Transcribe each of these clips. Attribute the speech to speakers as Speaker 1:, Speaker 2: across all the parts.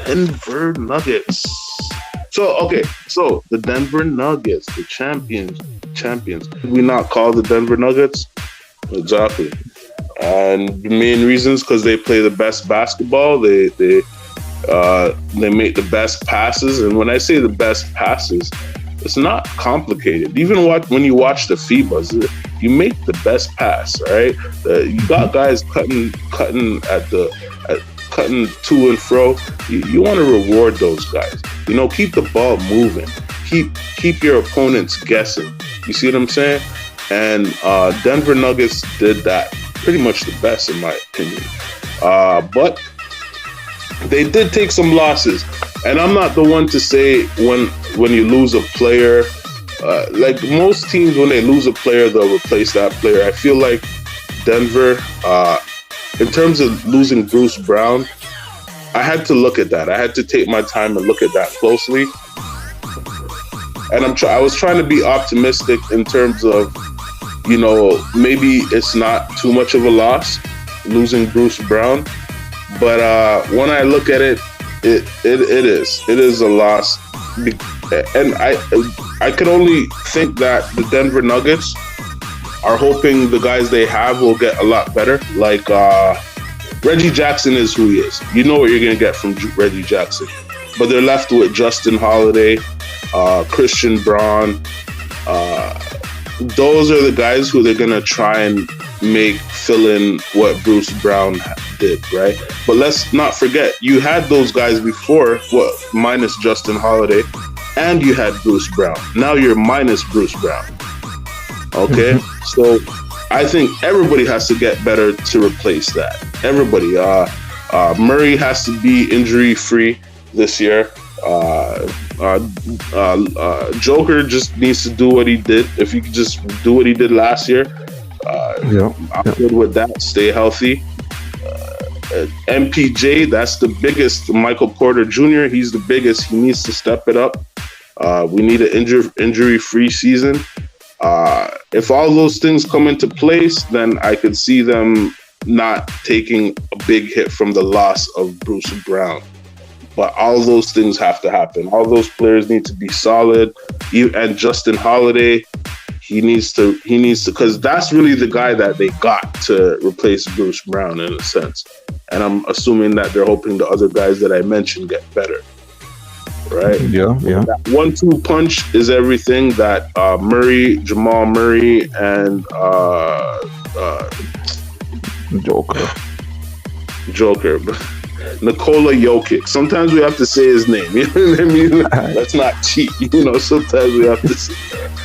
Speaker 1: Denver Nuggets. So the Denver Nuggets, the champions. Did we not call the Denver Nuggets? Exactly. And the main reasons because they play the best basketball. They make the best passes, and when I say the best passes, it's not complicated. Even when you watch the FIBAs, you make the best pass. Right? You got guys cutting cutting to and fro. You want to reward those guys. Keep the ball moving. Keep your opponents guessing. You see what I'm saying? And Denver Nuggets did that pretty much the best, in my opinion. But they did take some losses, and I'm not the one to say when you lose a player. Like most teams, when they lose a player, they'll replace that player. I feel like Denver, in terms of losing Bruce Brown, I had to look at that. I had to take my time and look at that closely. And I was trying to be optimistic in terms of, maybe it's not too much of a loss losing Bruce Brown. But when I look at it, it is a loss. And I can only think that the Denver Nuggets are hoping the guys they have will get a lot better. Like Reggie Jackson is who he is. You know what you're going to get from Reggie Jackson. But they're left with Justin Holiday, Christian Braun. Those are the guys who they're going to try and make fill in what Bruce Brown did, right? But let's not forget, you had those guys before, minus Justin Holiday, and you had Bruce Brown. Now you're minus Bruce Brown. Okay? So I think everybody has to get better to replace that. Everybody. Murray has to be injury-free this year. Joker just needs to do what he did. If he could just do what he did last year, I'm good with that. Stay healthy. MPJ, that's the biggest. Michael Porter Jr., he's the biggest. He needs to step it up. We need an injury-free season. If all those things come into place, then I could see them not taking a big hit from the loss of Bruce Brown. But all those things have to happen. All those players need to be solid. And Justin Holiday, he needs to, because that's really the guy that they got to replace Bruce Brown in a sense. And I'm assuming that they're hoping the other guys that I mentioned get better. Right?
Speaker 2: Yeah.
Speaker 1: That 1-2 punch is everything that Jamal Murray, and Joker. Nikola Jokic. Sometimes we have to say his name. You know what I mean? Let's not cheat. Sometimes we have to say.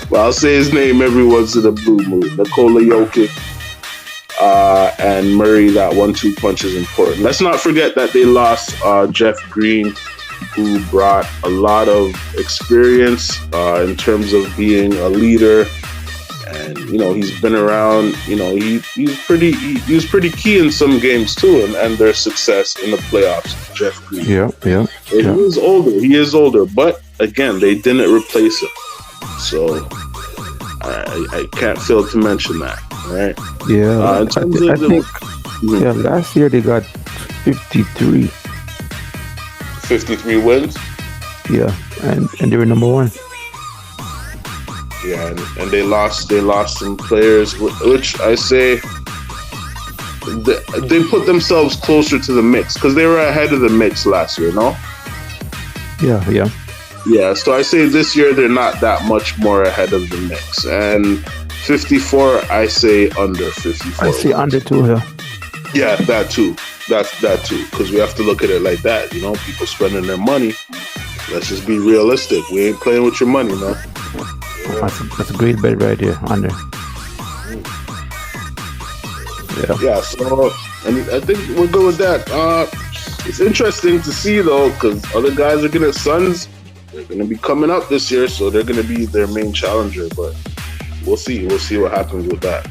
Speaker 1: Well, I'll say his name every once in a blue moon. Nikola Jokic and Murray. That 1-2 punch is important. Let's not forget that they lost Jeff Green, who brought a lot of experience in terms of being a leader. And he's been around. He was pretty key in some games too, and their success in the playoffs. Jeff Green.
Speaker 2: Yeah.
Speaker 1: He is older, but again, they didn't replace him, so I can't fail to mention that. Right?
Speaker 2: Yeah.
Speaker 1: In terms
Speaker 2: I think last year they got 53
Speaker 1: wins.
Speaker 2: Yeah, and they were number one.
Speaker 1: Yeah, and they lost some players, which I say they put themselves closer to the mix because they were ahead of the mix last year, no? Yeah, so I say this year they're not that much more ahead of the mix. And 54, I say under 54.
Speaker 2: I say under too, yeah.
Speaker 1: Yeah, that too. That too, because we have to look at it like that. People spending their money. Let's just be realistic. We ain't playing with your money, man.
Speaker 2: That's a great bet right here, under.
Speaker 1: Yeah. So, and I think we're good with that. It's interesting to see though, because other guys are gonna Suns. They're gonna be coming up this year, so they're gonna be their main challenger. But we'll see. We'll see what happens with that.